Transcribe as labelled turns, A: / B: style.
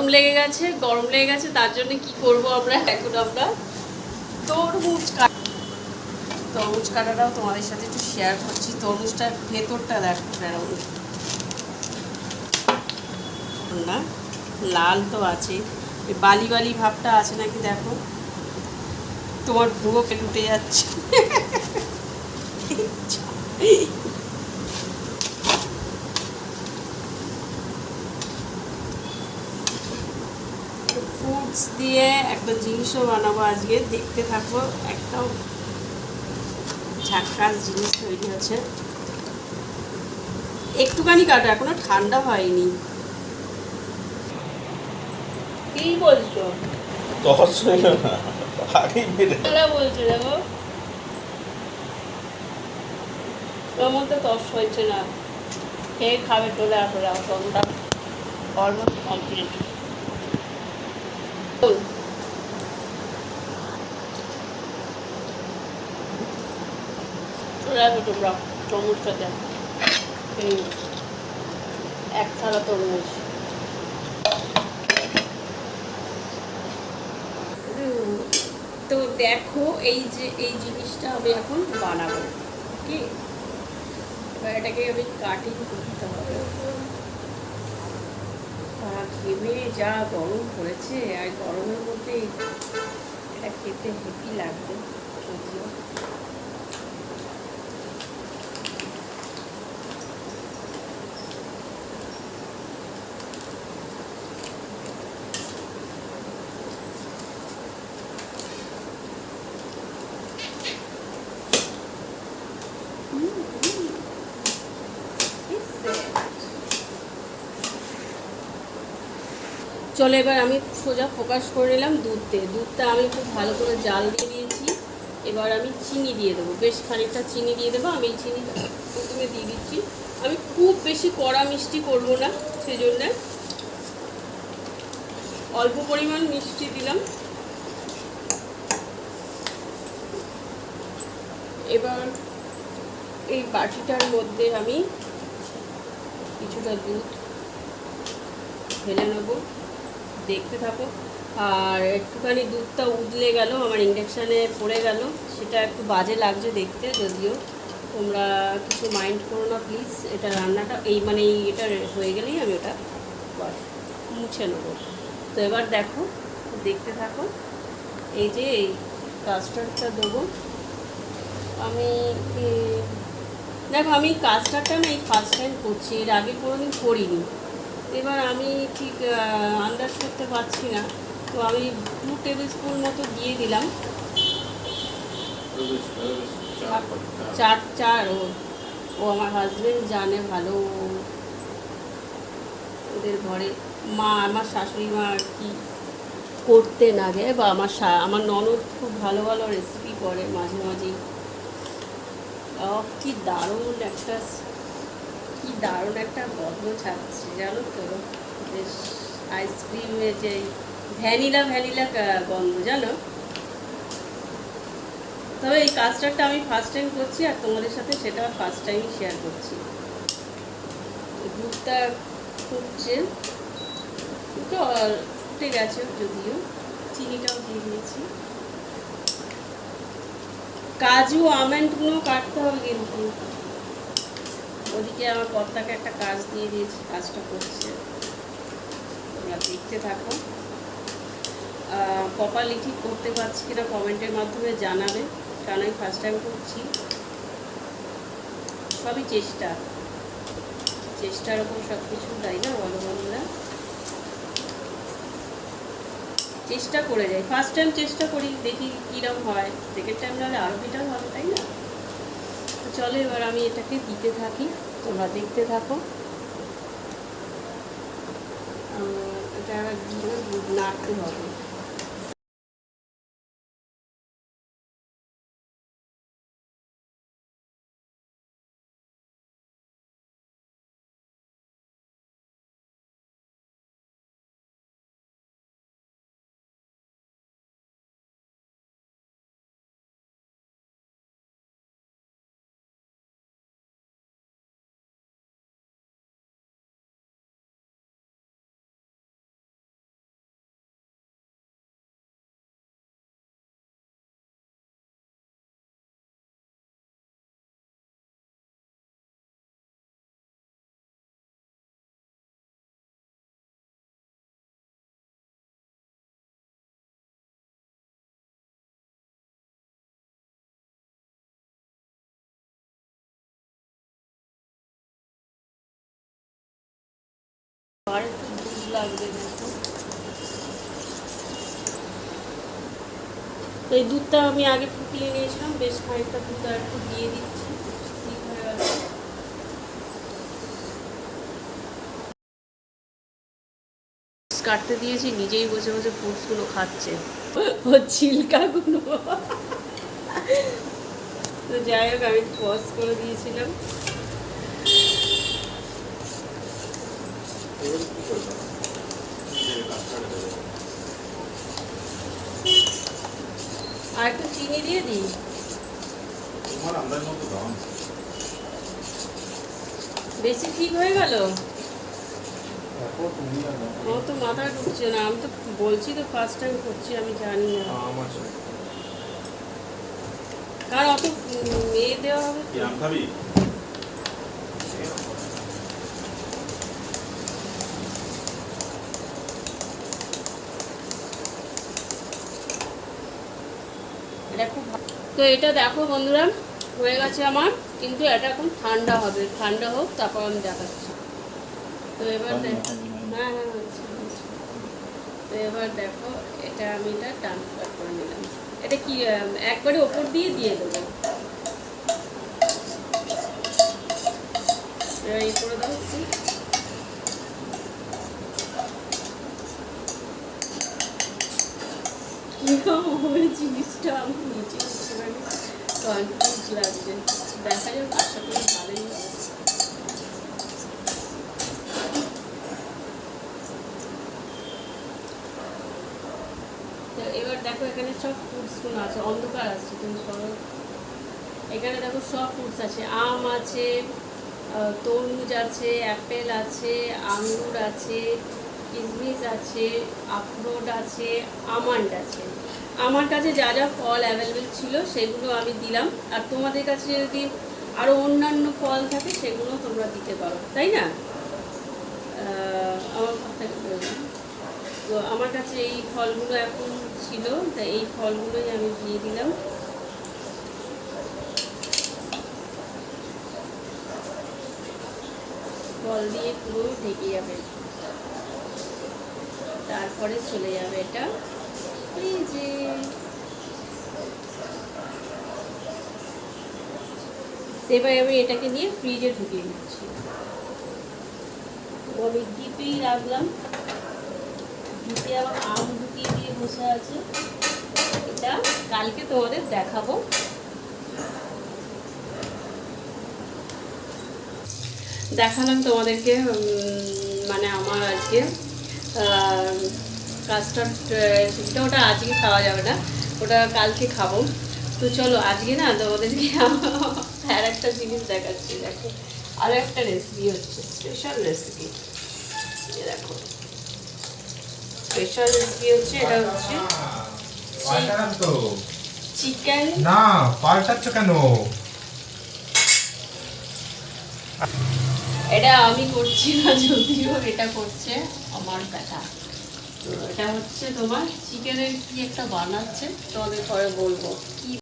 A: গরম লেগে গেছে তার জন্য কি করব আমরা এখন আমরা তরমুজ কাটাটাও তোমাদের সাথে একটু শেয়ার করছি। তরমুজটার ভেতরটা দেখো না, লাল তো আছে, বালি বালি ভাবটা আছে নাকি দেখো, তোমার ভুয়ো পেট উঠে যাচ্ছে। ফ্রুটস দিয়ে একটা জিনিসও বানাবো আজকে, দেখতে থাকবো। একটাও ঝাক্কাস জিনিস তৈরি হচ্ছে। একটুখানি কাটা, এখনো ঠান্ডা হয়নি। কি বলছো? বলছে দেখো, ওর মধ্যে তস হয়েছে না, খেয়ে খাবে চলে আসলে ততটা অলমোস্ট কমপ্লিট। চলে আসো তোমরা তরমুজটাতে, এক থালা তরমুজ। তো দেখো এই যে এই জিনিসটা আমি এখন বানাবো, কি এবার এটাকে আমি কাটিং করতে হবে। ঘেমে যা গরম পড়েছে, আর গরমের মধ্যে এটা খেতে হেভি লাগবে যদিও। চলো এবার আমি সোজা ফোকাস করে নিলাম দুধটা আমি খুব ভালো করে জাল দিয়ে দিয়েছি। এবার আমি চিনি দিয়ে দেবো, বেশ খানিকটা চিনি দিয়ে দেবো। আমি চিনি প্রথমে দিয়ে দিচ্ছি। আমি খুব বেশি কড়া মিষ্টি করবো না, সেই জন্যে অল্প পরিমাণ মিষ্টি দিলাম। এবার এই বাটিটার মধ্যে আমি কিছুটা দুধ ঢেলে নেবো, দেখতে থাকো। আর একটুখানি দুধটা উতলে গেল, আমার ইন্ডাকশানে পড়ে গেল, সেটা একটু বাজে লাগছে দেখতে, যদিও তোমরা কিছু মাইন্ড করো না প্লিজ। এটা রান্নাটা এটা হয়ে গেলেই আমি ওটা মুছে নেবো। তো এবার দেখো, দেখতে থাকো। এই যে এই কাস্টার্ডটা দেবো আমি। দেখো আমি কাস্টার্ডটা না এই ফার্স্ট টাইম করছি, এর আগে কোনোদিন করিনি। এবার আমি ঠিক আন্দাজ করতে পারছি না, তো আমি 2 টেবিল স্পুন মতো দিয়ে দিলাম। চার ও আমার হাজবেন্ড জানে ভালো, ওদের ঘরে আমার শাশুড়ি মা আর কি করতেন আগে, বা আমার ননদ খুব ভালো ভালো রেসিপি করে মাঝে মাঝেই। কি দারুণ একটা গন্ধ ছাড়ছে জানো তো, বেশ আইসক্রিমের যে ভ্যানিলা গন্ধ জানো। তবে এই কাস্টার্ডটা আমি ফার্স্ট টাইম করছি, আর তোমাদের সাথে সেটা ফার্স্ট টাইমই শেয়ার করছি। দুধটা ফুটছে, ফুটে গেছে, যদিও চিনিটাও দিয়ে দিয়েছি। কাজু আমন্ডগুলো কাটতে হবে কিন্তু। ওদিকে আমার কর্তাকে একটা কাজ দিয়ে দিয়েছি, কাজটা করছে, তোমরা দেখতে থাকো। প্রপারলি ঠিক করতে পারছি কিনা কমেন্টের মাধ্যমে জানাবে, কারণ আমি ফার্স্ট টাইম করছি। সবই চেষ্টার ওপর সব কিছু, তাই না বলো বন্ধুরা? চেষ্টা করে যাই, ফার্স্ট টাইম চেষ্টা করি, দেখি কীরকম হয়, সেকেন্ড টাইম নাহলে আরও বেটার হবে, তাই না? তো চলো এবার আমি এটাকে দিতে থাকি, তোমরা দেখতে থাকো। এটা দিয়ে নাড়তে হবে। আর একটু দুধ লাগবে দেখো। তো এই দুধটা আমি আগে ফুটিয়ে নিয়েছিলাম, বেশ খানিকটা দুধ আর একটু দিয়ে দিচ্ছি। ঠিক হয়ে গেছে। কাটতে দিয়েছি, নিজেই বসে বসে ফ্রুটসগুলো খাচ্ছে, ও ছিলকাগুলো। তো যাই হোক, আমি পজ করে দিয়েছিলাম। আর একটু চিনি দিয়ে দিই। বেশি ঠিক হয়ে গেল, ও তো মাথায় ঢুকছে না। আমি তো বলছি তো ফার্স্ট টাইম করছি, আমি জানি না। কারণ অত দেওয়া হবে। এটা খুব তো এটা দেখো বন্ধুরা, হয়ে গেছে আমার, কিন্তু এটা এখন ঠান্ডা হবে। ঠান্ডা হোক, তারপর আমি দেখাচ্ছি। তো এবার দেখো, হ্যাঁ হ্যাঁ হচ্ছে। তো এবার দেখো, এটা আমি এটা ট্রান্সফার করে নিলাম। এটা কি একবারে ওপর দিয়ে দেবো। এই করে দাও কিরকম হবে জিনিসটা, আমি নিচে কনফিউজ লাগছে। দেখা যাক, আশা করি ভালোই হবে। তো এবার দেখো, এখানে সব ফ্রুটসগুলো আছে। অন্ধকার আসছে, তুমি সরো। এখানে দেখো সব ফ্রুটস আছে। আম আছে, তরমুজ আছে, অ্যাপেল আছে, আঙুর আছে, কিশমিশ আছে, আখরোট আছে, আমন্ড আছে। আমার কাছে যা যা ফল অ্যাভেলেবেল ছিল সেগুলো আমি দিলাম। আর তোমাদের কাছে যদি আরও অন্যান্য ফল থাকে সেগুলো তোমরা দিতে পারো, তাই না? আমার কথাটা বললাম। তো আমার কাছে এই ফলগুলো এখন ছিল, তাই এই ফলগুলোই আমি দিয়ে দিলাম। ফল দিয়ে পুরো ঢেকে যাবে, তারপরে চলে যাবে এটা ফ্রিজে। এবার আমি এটাকে নিয়ে ফ্রিজে ঢুকিয়ে দিচ্ছি। আমি ডিপেই রাখলাম, ডিপে আবার আম ঢুকিয়ে দিয়ে বসে আছে। এটা কালকে তোমাদের দেখাবো। দেখালাম তোমাদেরকে, মানে আমার আজকে কাস্টার্ড রেসিপিটা, ওটা আজকে খাওয়া যাবে না, ওটা কালকে খাবো। তো চলো আজকে না তোমাদেরকে আর একটা জিনিস দেখাচ্ছি। দেখো, আরও একটা রেসিপি হচ্ছে, স্পেশাল রেসিপি। দেখো, স্পেশাল রেসিপি হচ্ছে, এটা হচ্ছে চিকেন।
B: না পাল্টাচ্ছ কেন?
A: এটা আমি করছি না, যদিও এটা করছে আমার বেটা। তো এটা হচ্ছে তোমার চিকেনের কি একটা বানাচ্ছে, তোমাদের পরে বলবো কি